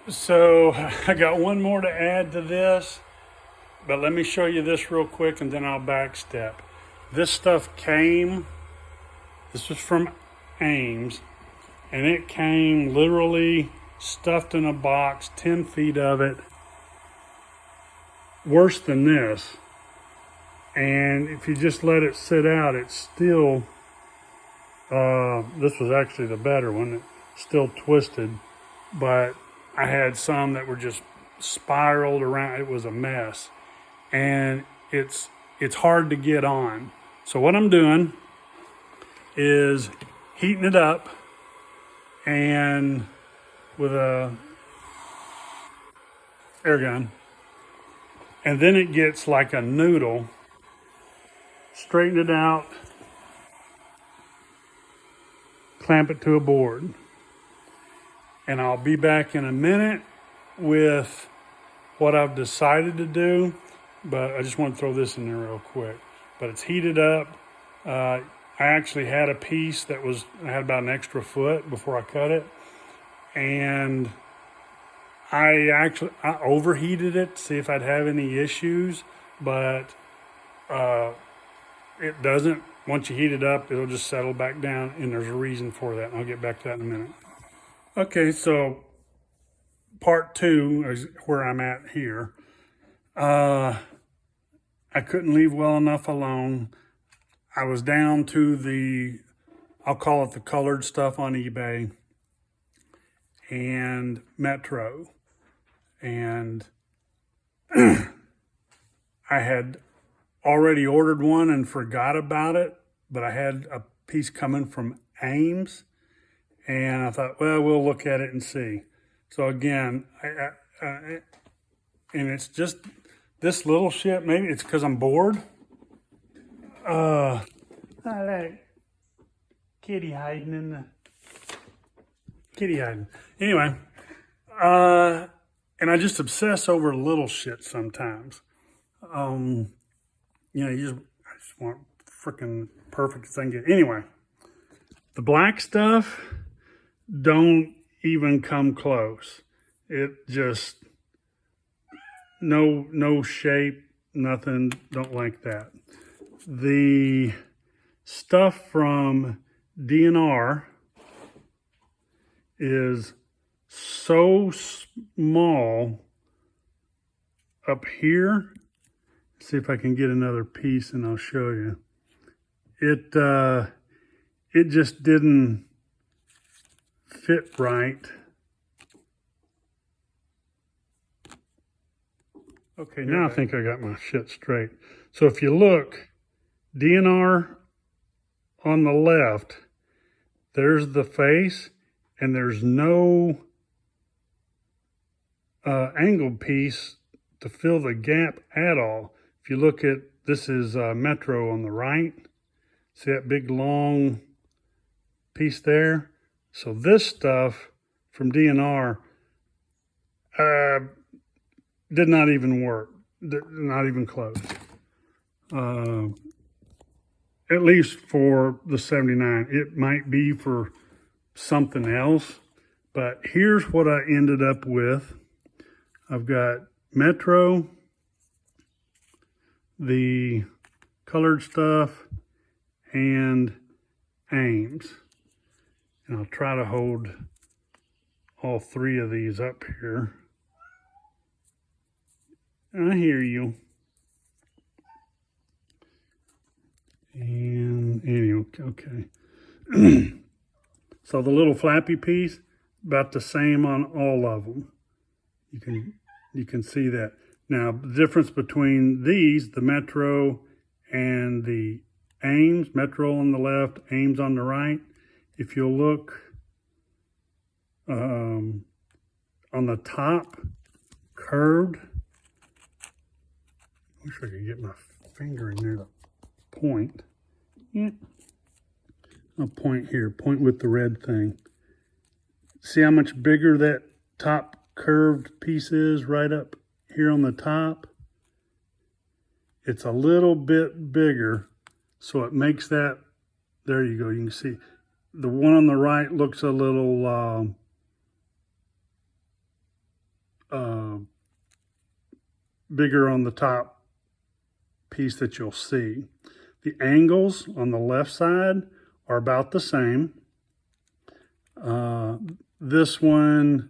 So I got one more to add to this, but let me show you this real quick and then I'll backstep. This stuff came, this was from Ames, and it came literally stuffed in a box, 10 feet of it, worse than this. And if you just let it sit out, it's still, this was actually the better one, it's still twisted, but I had some that were just spiraled around. It was a mess, and it's hard to get on. So what I'm doing is heating it up, and with a air gun, and then it gets like a noodle. Straighten it out, clamp it to a board, and I'll be back in a minute with what I've decided to do, but I just want to throw this in there real quick. But it's heated up. I actually had a piece that I had about an extra foot before I cut it, and I overheated it to see if I'd have any issues, but it doesn't. Once you heat it up, it'll just settle back down, and there's a reason for that, and I'll get back to that in a minute. Okay, so part two is where I'm at here. I couldn't leave well enough alone. I was down to I'll call it the colored stuff on eBay and Metro. And I had already ordered one and forgot about it, but I had a piece coming from Ames, and I thought, well, we'll look at it and see. So again, and it's just this little shit. Maybe it's because I'm bored. I like kitty hiding in the kitty hiding. Anyway, and I just obsess over little shit sometimes. I just want freaking perfect thing. Anyway, the black stuff don't even come close. It just no shape, nothing. Don't like that. The stuff from DNR is so small up here. See if I can get another piece and I'll show you. It just didn't fit right. Okay, now I think I got my shit straight. So if you look, DNR on the left, there's the face, and there's no angled piece to fill the gap at all. If you look at, this is Metro on the right. See that big long piece there? So this stuff from DNR did not even work, not even close. At least for the 79. It might be for something else, but here's what I ended up with. I've got Metro, the colored stuff, and Ames. And I'll try to hold all three of these up here. I hear you. And anyway, okay. So the little flappy piece, about the same on all of them. You can see that. Now, the difference between these, the Metro and the Ames, Metro on the left, Ames on the right, if you'll look on the top, curved, I wish I could get my finger in there to point. Yeah. I'll point here, point with the red thing. See how much bigger that top curved piece is right up here on the top? It's a little bit bigger, so it makes that, there you go, you can see. The one on the right looks a little bigger on the top piece that you'll see. The angles on the left side are about the same. This one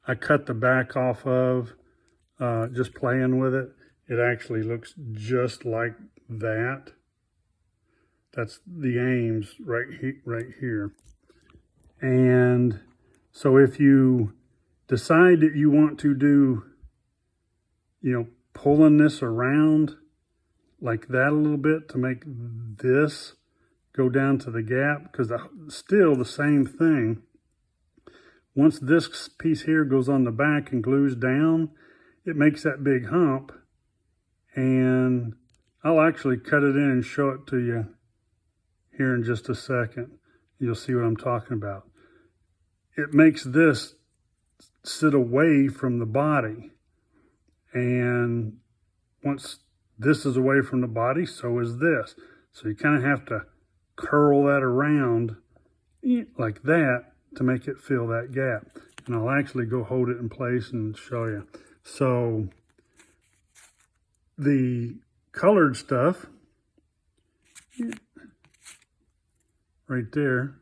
I cut the back off of just playing with it. It actually looks just like that. That's the Ames right here. And so if you decide that you want to do, pulling this around like that a little bit to make this go down to the gap, because still the same thing. Once this piece here goes on the back and glues down, it makes that big hump. And I'll actually cut it in and show it to you here in just a second. You'll see what I'm talking about. It makes this sit away from the body. And once this is away from the body, so is this. So you kind of have to curl that around like that to make it fill that gap. And I'll actually go hold it in place and show you. So the colored stuff right there,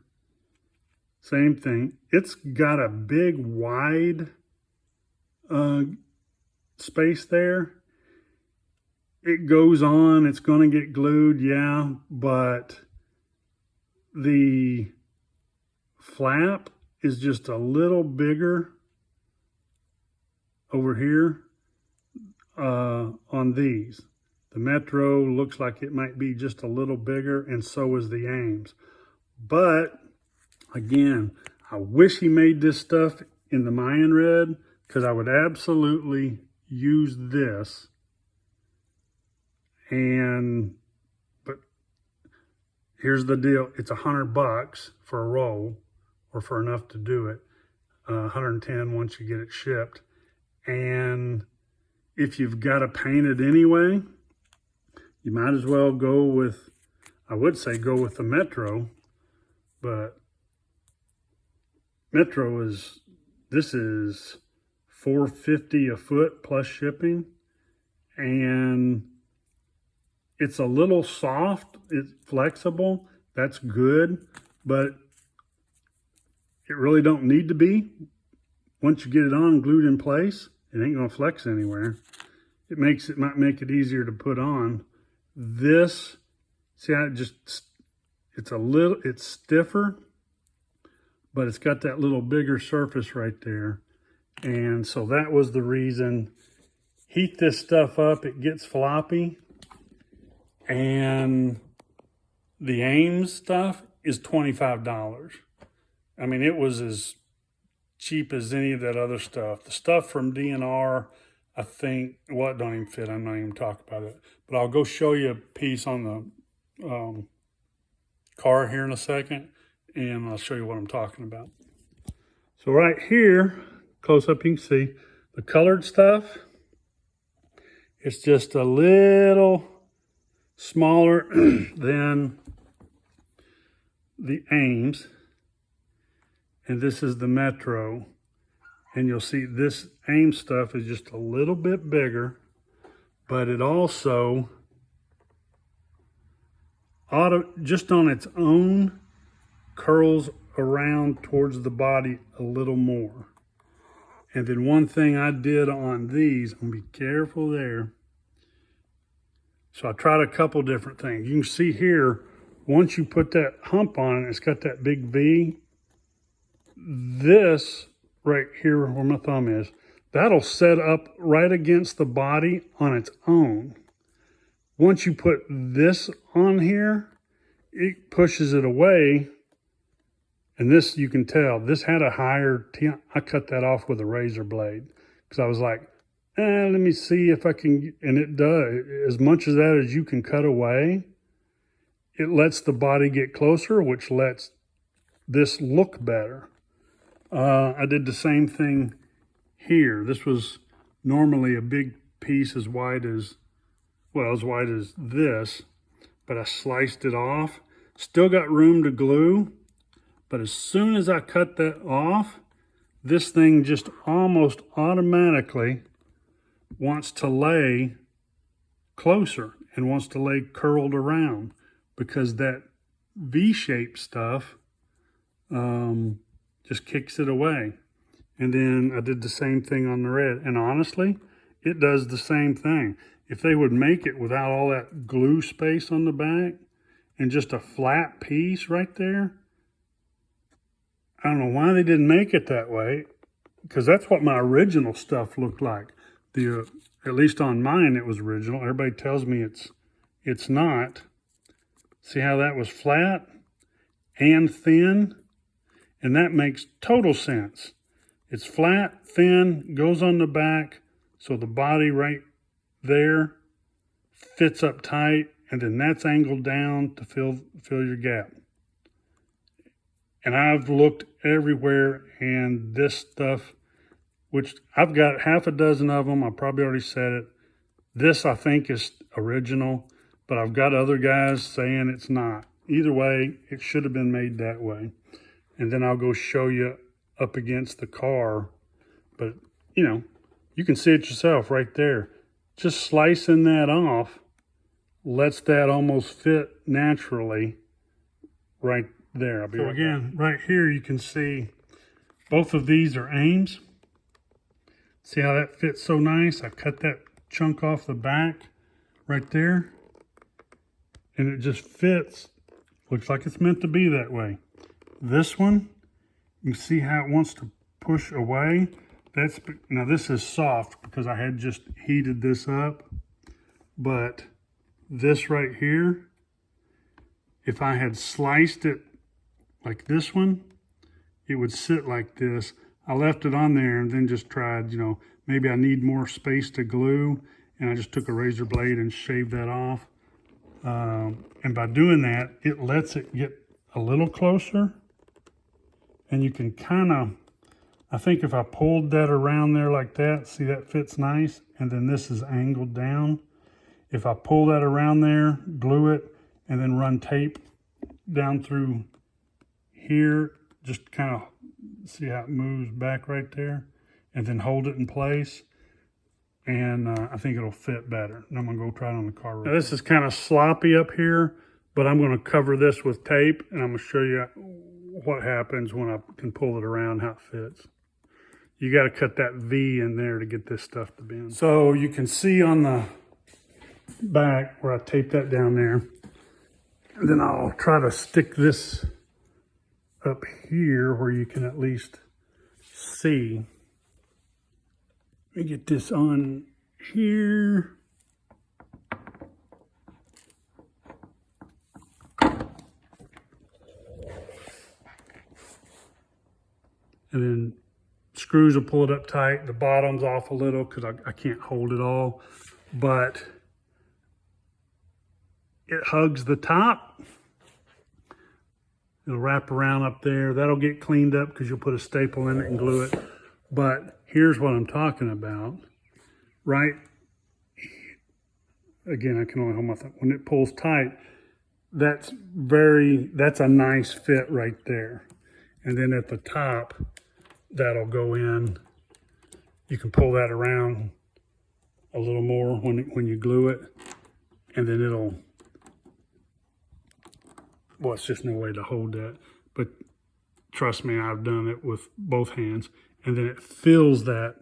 same thing. It's got a big wide space there. It goes on, it's going to get glued, yeah, but the flap is just a little bigger over here on these. The Metro looks like it might be just a little bigger, and so is the Ames. But again, I wish he made this stuff in the Mayan red, because I would absolutely use this. But here's the deal. It's $100 for a roll, or for enough to do it. 110 once you get it shipped. And if you've got to paint it anyway, you might as well go with, I would say go with the Metro, but Metro this is $4.50 a foot plus shipping, and it's a little soft, it's flexible, that's good, but it really don't need to be. Once you get it on glued in place, it ain't gonna flex anywhere. It might make it easier to put on. This, see how it's stiffer, but it's got that little bigger surface right there. And so that was the reason. Heat this stuff up, it gets floppy. And the Ames stuff is $25. I mean, it was as cheap as any of that other stuff. The stuff from DNR, I think, well, it don't even fit. I'm not even talking about it. But I'll go show you a piece on the car here in a second, and I'll show you what I'm talking about. So right here, close up, you can see the colored stuff. It's just a little smaller than the Ames. And this is the Metro. And you'll see this Ames stuff is just a little bit bigger, but it also, just on its own, curls around towards the body a little more. And then one thing I did on these, I'm gonna be careful there. So I tried a couple different things. You can see here, once you put that hump on it, it's got that big V. This right here where my thumb is, that'll set up right against the body on its own. Once you put this on here, it pushes it away. And this, you can tell, this had a higher, I cut that off with a razor blade, because I was like, let me see if I can, and it does. As much of that as you can cut away, it lets the body get closer, which lets this look better. I did the same thing here. This was normally a big piece as wide as this, but I sliced it off. Still got room to glue, but as soon as I cut that off, this thing just almost automatically wants to lay closer and wants to lay curled around, because that V-shaped stuff just kicks it away. And then I did the same thing on the red, and honestly, it does the same thing. If they would make it without all that glue space on the back and just a flat piece right there, I don't know why they didn't make it that way, because that's what my original stuff looked like. At least on mine, it was original. Everybody tells me it's not. See how that was flat and thin? And that makes total sense. It's flat, thin, goes on the back, so the body right there fits up tight, and then that's angled down to fill your gap. And I've looked everywhere, and this stuff, which I've got half a dozen of them, I probably already said it. This I think is original, but I've got other guys saying it's not. Either way, it should have been made that way. And then I'll go show you up against the car. But, you know, you can see it yourself right there. Just slicing that off lets that almost fit naturally right there. So again, right here you can see both of these are Ames. See how that fits so nice? I cut that chunk off the back right there, and it just fits. Looks like it's meant to be that way. This one, you can see how it wants to push away. Now this is soft because I had just heated this up, but this right here, if I had sliced it like this one, it would sit like this. I left it on there and then just tried, you know, maybe I need more space to glue, and I just took a razor blade and shaved that off. And by doing that, it lets it get a little closer, and you can kind of, I think if I pulled that around there like that, see that fits nice, and then this is angled down. If I pull that around there, glue it, and then run tape down through here, just kind of see how it moves back right there, and then hold it in place, and I think it'll fit better. And I'm gonna go try it on the car. Now this is kind of sloppy up here, but I'm gonna cover this with tape, and I'm gonna show you what happens when I can pull it around, how it fits. You got to cut that V in there to get this stuff to bend. So you can see on the back where I taped that down there, and then I'll try to stick this up here where you can at least see. Let me get this on here. And then screws will pull it up tight. The bottom's off a little because I can't hold it all, but it hugs the top. It'll wrap around up there. That'll get cleaned up because you'll put a staple in it and glue it. But here's what I'm talking about. Right, again, I can only hold my thumb. When it pulls tight, that's a nice fit right there. And then at the top, that'll go in. You can pull that around a little more when you glue it, and then it'll, well, it's just no way to hold that. But trust me, I've done it with both hands. And then it fills that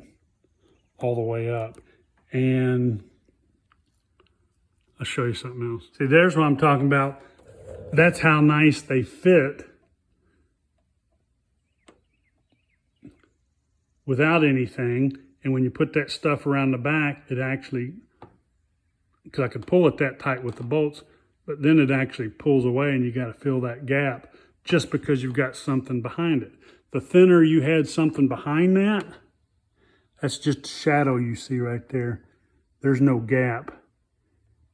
all the way up. And I'll show you something else. See, there's what I'm talking about. That's how nice they fit without anything. And when you put that stuff around the back, it actually, because I could pull it that tight with the bolts, but then it actually pulls away and you got to fill that gap just because you've got something behind it. The thinner you had something behind that, that's just shadow you see right there. There's no gap.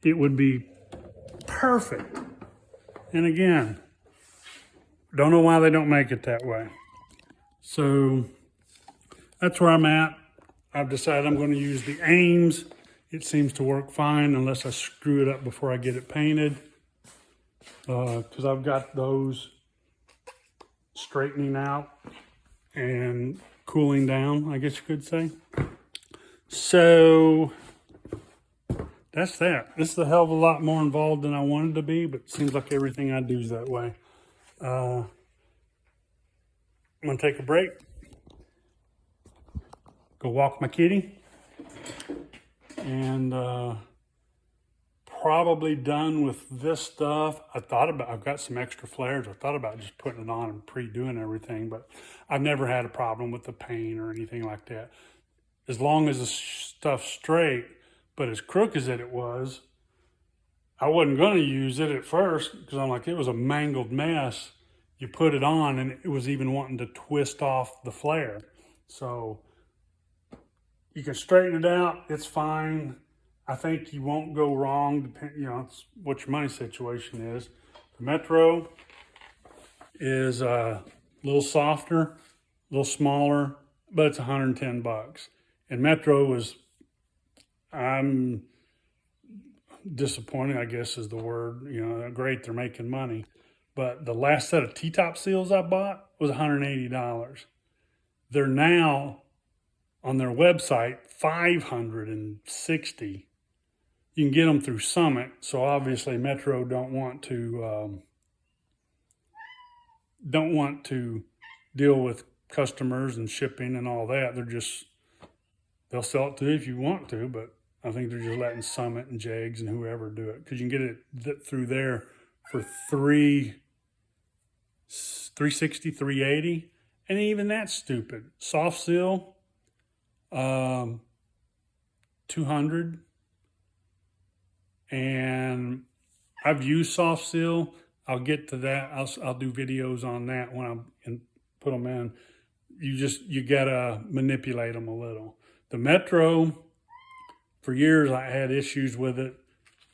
It would be perfect. And again, don't know why they don't make it that way. So that's where I'm at. I've decided I'm going to use the Ames. It seems to work fine unless I screw it up before I get it painted. Because I've got those straightening out, and cooling down, I guess you could say. So that's that. This is a hell of a lot more involved than I wanted to be, but it seems like everything I do is that way. I'm gonna take a break, go walk my kitty, and probably done with this stuff. I've got some extra flares. I thought about just putting it on and pre-doing everything, but I've never had a problem with the paint or anything like that. As long as the stuff's straight, but as crooked as it was, I wasn't going to use it at first because I'm like, it was a mangled mess. You put it on and it was even wanting to twist off the flare. So you can straighten it out. It's fine. I think you won't go wrong. It's what your money situation is. The Metro is a little softer, a little smaller, but it's 110 bucks. And Metro was, I'm disappointed, I guess is the word. Great, they're making money. But the last set of T-top seals I bought was $180. They're now on their website $560. You can get them through Summit, so obviously Metro don't want to deal with customers and shipping and all that. They'll sell it to you if you want to, but I think they're just letting Summit and Jags and whoever do it, because you can get it through there for $360, $380, and even that's stupid. Soft seal, $200. And I've used soft seal. I'll get to that. I'll do videos on that when I put them in. You gotta manipulate them a little. The Metro, for years I had issues with it.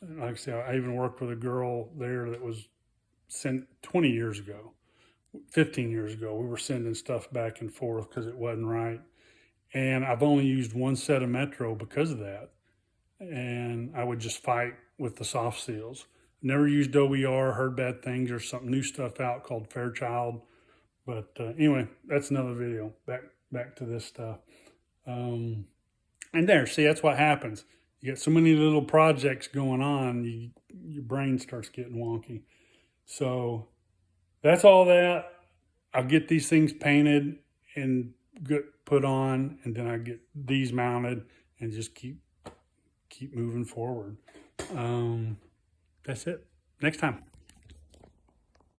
Like I said, I even worked with a girl there that was sent 20 years ago, 15 years ago. We were sending stuff back and forth because it wasn't right. And I've only used one set of Metro because of that. And I would just fight with the soft seals. Never used OER, heard bad things. There's some new stuff out called Fairchild. But anyway, that's another video. Back to this stuff. And see, that's what happens. You get so many little projects going on, your brain starts getting wonky. So that's all that. I'll get these things painted and put on, and then I get these mounted and just keep moving forward. That's it. Next time.